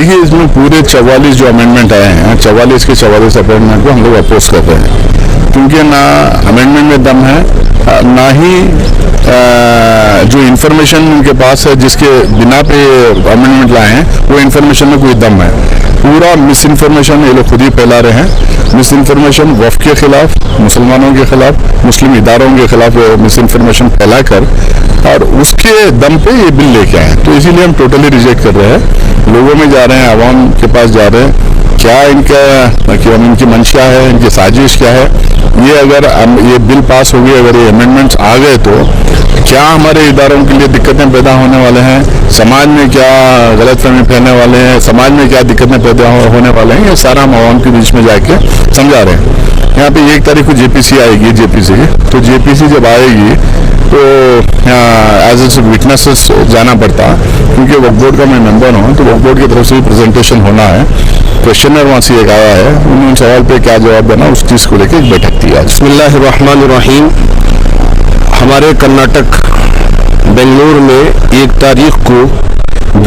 देखिए, इसमें पूरे 44 जो अमेंडमेंट आए हैं, 44 के 44 अमेंडमेंट को हम लोग अपोज कर रहे हैं, क्योंकि ना अमेंडमेंट में दम है, ना ही जो इन्फॉर्मेशन उनके पास है जिसके बिना पे अमेंडमेंट लाए हैं वो इन्फॉर्मेशन में कोई दम है। पूरा मिस इन्फॉर्मेशन ये लोग खुद ही फैला रहे हैं। मिस इन्फॉर्मेशन वफ़ के खिलाफ, मुसलमानों के खिलाफ, मुस्लिम इदारों के खिलाफ मिस इन्फॉर्मेशन फैला कर और उसके दम पे ये बिल लेके आए हैं। तो इसीलिए हम टोटली रिजेक्ट कर रहे हैं। लोगों में जा रहे हैं, आवाम के पास जा रहे हैं, क्या इनकी मंशा है, इनकी साजिश क्या है। ये अगर ये बिल पास हो गई, अगर ये अमेंडमेंट्स आ गए तो क्या हमारे इदारों के लिए दिक्कतें पैदा होने वाले हैं, समाज में क्या गलतफहमी फैलने वाले हैं, समाज में क्या दिक्कतें पैदा होने वाले हैं, ये सारा हम आवाम के बीच में जाके समझा रहे हैं। यहाँ पे 1 तारीख को जेपीसी आएगी, तो जेपीसी जब आएगी तो एज ए विटनेसेस जाना पड़ता, क्योंकि वक्फ बोर्ड का मैं मेंबर हूँ, तो वक्फ बोर्ड की तरफ से भी प्रेजेंटेशन होना है। क्वेश्चनर वहाँ से एक आया है, उन्होंने सवाल पे क्या जवाब देना उस चीज़ को लेकर एक बैठक थी आज। बिस्मिल्लाहिर्रहमानिर्रहीम। हमारे कर्नाटक बेंगलुरु में 1 तारीख को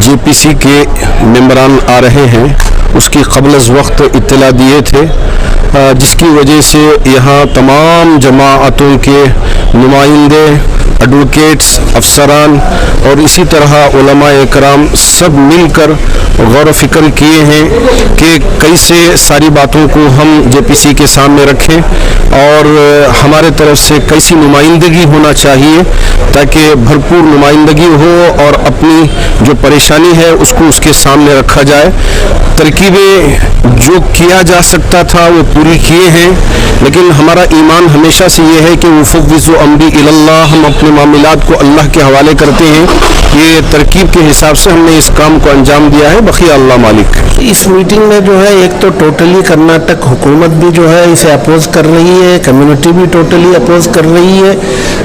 जेपीसी के मेंबरान आ रहे हैं, उसकी क़ब्ल अज़ वक्त इत्तला दिए थे, जिसकी वजह से यहाँ तमाम जमाअतों के नुमाइंदे, एडवोकेट्स, अफसरान और इसी तरह उलमा इकराम सब मिलकर गौर व फिक्र किए हैं कि कैसे सारी बातों को हम जेपीसी के सामने रखें और हमारे तरफ से कैसी नुमाइंदगी होना चाहिए ताकि भरपूर नुमाइंदगी हो और अपनी जो परेशानी है उसको उसके सामने रखा जाए। तरकीबें जो किया जा सकता था वो पूरी किए हैं, लेकिन हमारा ईमान हमेशा से ये है कि वफ़व्विज़ु अम्री इलल्लाह, हम अपने मामलात को अल्लाह के हवाले करते हैं। ये तरकीब के हिसाब से हमने इस काम को अंजाम दिया है, बक़िया अल्लाह मालिक। इस मीटिंग में जो है एक तो टोटली कर्नाटक हुकूमत भी जो है इसे अपोज कर रही है, कम्युनिटी भी टोटली अपोज कर रही है।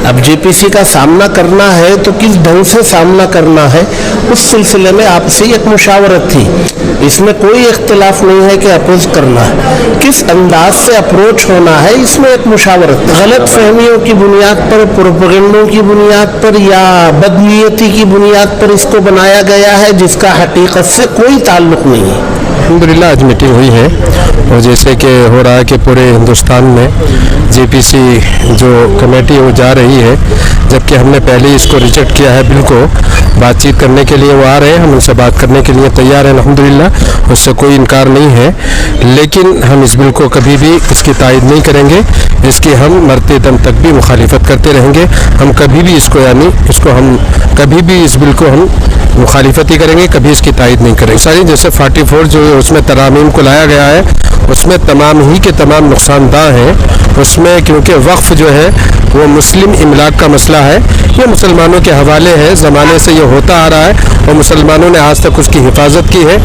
अब जेपीसी का सामना करना है तो किस ढंग से सामना करना है, उस सिलसिले में आपसे एक मुशावरत थी। इसमें कोई इख्तिलाफ नहीं है कि अपोज करना है, किस अंदाज से अप्रोच होना है इसमें एक मुशावरत। गलत फहमियों की बुनियाद पर, प्रोपेगेंडों की बुनियाद पर या बदनीयती की बुनियाद पर इसको बनाया गया है जिसका हकीकत से कोई ताल्लुक़ नहीं है। अल्हम्दुलिल्लाह आज मीटिंग हुई है और जैसे कि हो रहा है कि पूरे हिंदुस्तान में जेपीसी जो कमेटी वो जा रही है, जबकि हमने पहले ही इसको रिजेक्ट किया है बिल को। बातचीत करने के लिए वो आ रहे हैं, हम उनसे बात करने के लिए तैयार हैं अल्हम्दुलिल्लाह, उससे कोई इनकार नहीं है, लेकिन हम इस बिल को कभी भी इसकी तायद नहीं करेंगे, इसकी हम मरते दम तक भी मुखालिफत करते रहेंगे। हम कभी भी इसको हम कभी भी इस बिल को हम मुखालिफत ही करेंगे, कभी इसकी तायद नहीं करेंगे। सारी जैसे 44 जो उसमें तरामीम को लाया गया है उसमें तमाम ही के तमाम नुकसानदाह हैं उसमें, क्योंकि वक्फ जो है वो मुस्लिम इमलाक का मसला है, ये मुसलमानों के हवाले है, ज़माने से ये होता आ रहा है और मुसलमानों ने आज तक उसकी हिफाजत की है।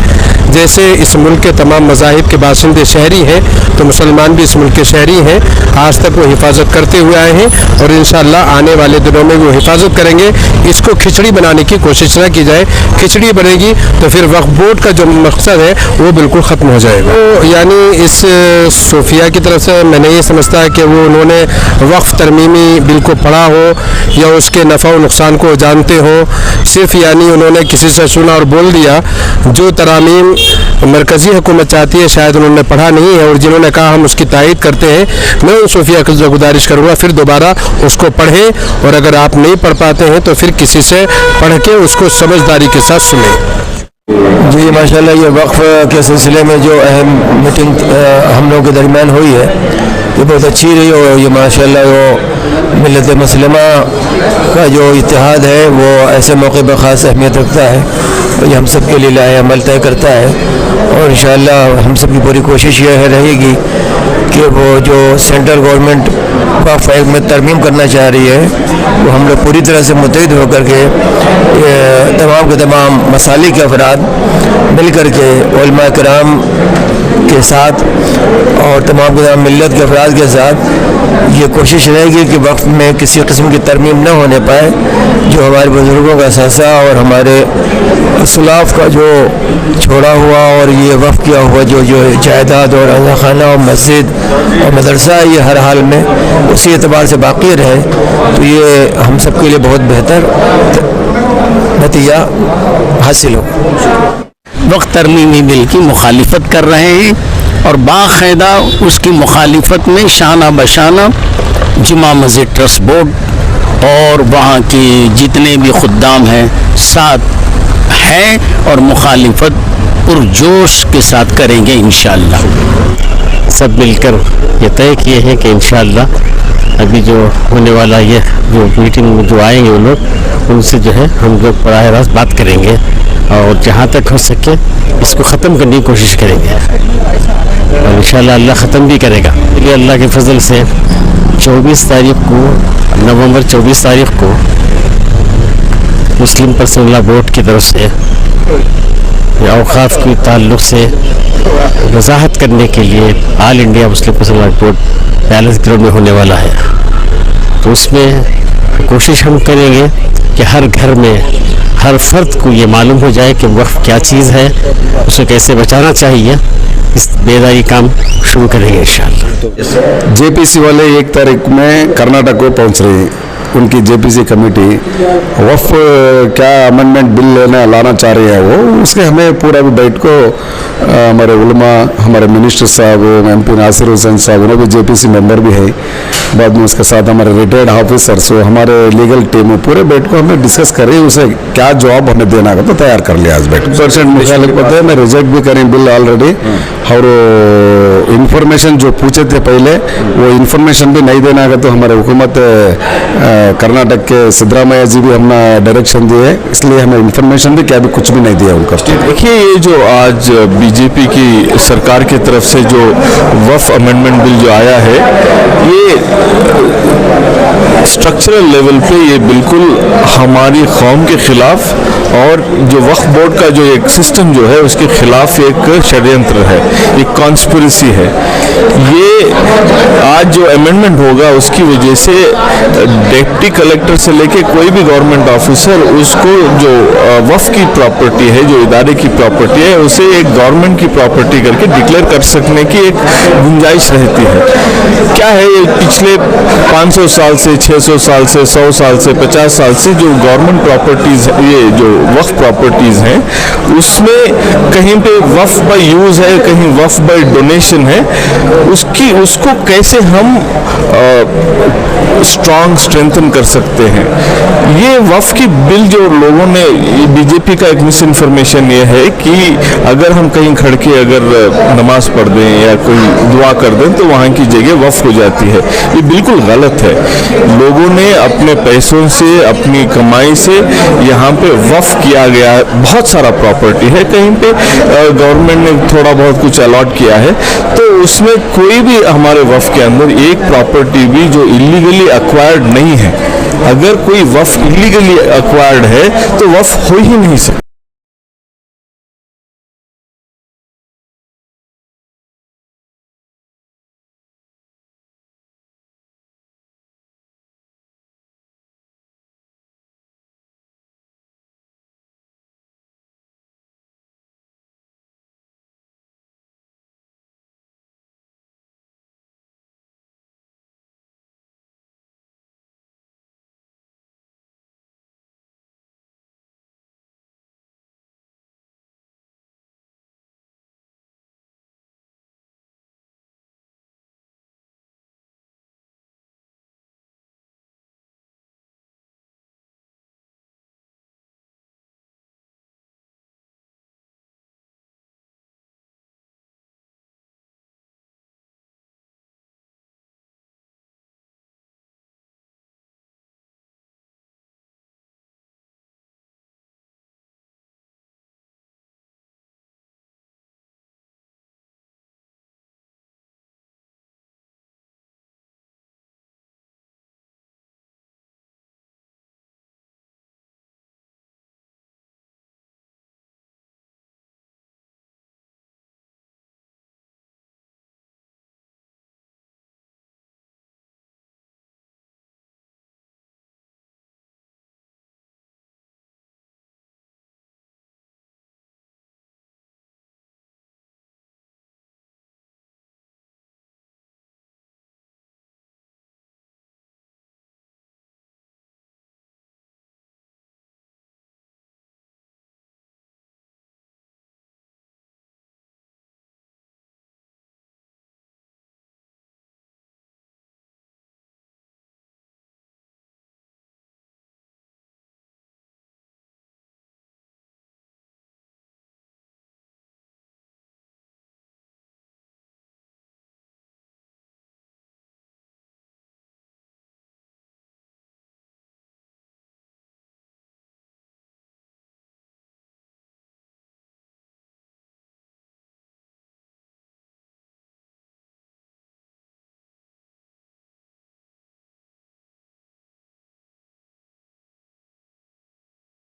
जैसे इस मुल्क के तमाम मज़ाहिब के बाशिंदे शहरी हैं तो मुसलमान भी इस मुल्क के शहरी हैं, आज तक वो हिफाजत करते हुए आए हैं और इंशाअल्लाह आने वाले दिनों में वो हिफाजत करेंगे। इसको खिचड़ी बनाने की कोशिश ना की जाए, खिचड़ी बनेगी तो फिर वक्फ बोर्ड का जो मकसद है वो बिल्कुल ख़त्म हो जाएगा। तो यानी इस सूफिया की तरफ से मैंने ये समझता है कि वो उन्होंने वक्फ तरमीमी बिल को पढ़ा हो या उसके नफ़ा व नुकसान को जानते हो, सिर्फ यानी उन्होंने किसी से सुना और बोल दिया। जो तरामीम मरकज़ी हुकूमत चाहती है शायद उन्होंने पढ़ा नहीं है और जिन्होंने कहा हम उसकी तायद करते हैं, मैं उन सूफिया को गुजारिश करूँगा फिर दोबारा उसको पढ़ें और अगर आप नहीं पढ़ पाते हैं तो फिर किसी से पढ़ के उसको समझदारी के साथ सुनें। जी माशाल्लाह, ये वक्फ के सिलसिले में जो अहम मीटिंग हम लोगों के दरमियान हुई है ये बहुत अच्छी रही और ये माशाल्लाह वो मिल्लत मुस्लिमा का जो इत्तेहाद है वो ऐसे मौके पर ख़ास अहमियत रखता है और ये हम सब के लिए लाए अमल तय करता है और इंशाअल्लाह हम सब की पूरी कोशिश ये है कि वो जो सेंट्रल गवर्नमेंट वक्फ एक्ट में तरमीम करना चाह रही है वो हम लोग पूरी तरह से मुत्तहिद होकर के तमाम के तमाम मसालिक के अफराद मिल कर के उलमा किराम के साथ और तमाम के तमाम मिल्लत के अफराद के साथ ये कोशिश रहेगी कि वक्फ में किसी किस्म की तरमीम न होने पाए। जो हमारे बुज़ुर्गों का असासा और हमारे असलाफ का जो छोड़ा हुआ और ये वक्फ किया हुआ जो जायदाद और खाना और मस्जिद और मदरसा है ये हर हाल में उसी एतबार से बाकी रहे, तो ये हम सब के लिए बहुत बेहतर नतीजा हासिल हो। वक्त तरमीमी बिल की मुखालिफत कर रहे हैं और बाकायदा उसकी मुखालिफत में शाना बशाना जुमा मस्जिद ट्रस्ट बोर्ड और वहाँ के जितने भी खुद्दाम हैं साथ हैं और मुखालिफत पुरजोश के साथ करेंगे इंशाअल्लाह। सब मिलकर ये तय किए हैं कि इंशाअल्लाह अभी जो होने वाला ये जो मीटिंग में जो आएंगे वो लोग, उनसे जो है हम लोग बराह रास्त बात करेंगे और जहाँ तक हो सके इसको ख़त्म करने की कोशिश करेंगे और इंशाअल्लाह अल्लाह ख़त्म भी करेगा। ये अल्लाह के फजल से 24 तारीख को, नवंबर 24 तारीख को मुस्लिम पर्सनल लॉ बोर्ड की तरफ से औक़ाफ़ के ताल्लुक़ से वजाहत करने के लिए all India Muslim personal law board palace ground में होने वाला है। तो उसमें कोशिश हम करेंगे कि हर घर में हर फर्द को ये मालूम हो जाए कि वक्फ क्या चीज़ है, उसे कैसे बचाना चाहिए। इस बेदारी काम शुरू करेंगे इंशाअल्लाह। जेपीसी वाले 1 तारीख में कर्नाटक को पहुंच रही हैं। उनकी जेपीसी कमेटी वफ क्या अमेंडमेंट बिल लाना चाह रही है, वो उसके हमें पूरा भी बैठ को हमारे उलमा, हमारे मिनिस्टर साहब, MP नासिर हुसैन साहब, उन्हें भी जेपीसी मेंबर भी है, बाद में उसके साथ हमारे रिटायर्ड ऑफिसर्स, हमारे लीगल टीम पूरे बैठ को हमें डिस्कस करें, उसे क्या जवाब हमें देना का तो तैयार कर लिया आज बैठ % मुखालिफ होते हैं। मैं रिजेक्ट भी करें बिल ऑलरेडी, और इंफॉर्मेशन जो पूछे थे पहले वो इंफॉर्मेशन भी नहीं देना का तो हमारे हुकूमत कर्नाटक के सिद्धरामैया जी भी हमने डायरेक्शन दिए, इसलिए हमें इंफॉर्मेशन भी क्या भी कुछ भी नहीं दिया उनका। देखिए, ये जो आज बीजेपी की सरकार की तरफ से जो वक्फ अमेंडमेंट बिल जो आया है, ये स्ट्रक्चरल लेवल पे ये बिल्कुल हमारी कौम के खिलाफ और जो वक्फ बोर्ड का जो एक सिस्टम जो है उसके खिलाफ एक षड्यंत्र है, एक कॉन्स्पिरेसी है। ये आज जो अमेंडमेंट होगा उसकी वजह से डिप्टी कलेक्टर से लेके कोई भी गवर्नमेंट ऑफिसर उसको जो वक्फ की प्रॉपर्टी है, जो इदारे की प्रॉपर्टी है, उसे एक गवर्नमेंट की प्रॉपर्टी करके डिक्लेयर कर सकने की एक गुंजाइश रहती है। क्या है, ये पिछले 500 साल से, 600 साल से, 100 साल से, 50 साल से जो गवर्नमेंट प्रॉपर्टीज, ये जो वक्फ प्रॉपर्टीज हैं, उसमें कहीं पे वक्फ बाय यूज है, कहीं वक्फ बाय डोनेशन है, उसको कैसे हम स्ट्रेंथन कर सकते हैं। ये वक्फ की बिल जो लोगों ने, बीजेपी का एक मिस इन्फॉर्मेशन ये है कि अगर हम कहीं खड़ के अगर नमाज पढ़ दें या कोई दुआ कर दें तो वहाँ की जगह वक्फ हो जाती है। ये बिल्कुल गलत है। लोगों ने अपने पैसों से, अपनी कमाई से यहाँ पे वक्फ किया गया है, बहुत सारा प्रॉपर्टी है, कहीं पे गवर्नमेंट ने थोड़ा बहुत कुछ अलॉट किया है, तो उसमें कोई भी हमारे वक्फ के अंदर एक प्रॉपर्टी भी जो इलीगली एक्वायर्ड नहीं है। अगर कोई वक्फ इलीगली एक्वायर्ड है तो वक्फ हो ही नहीं सकता।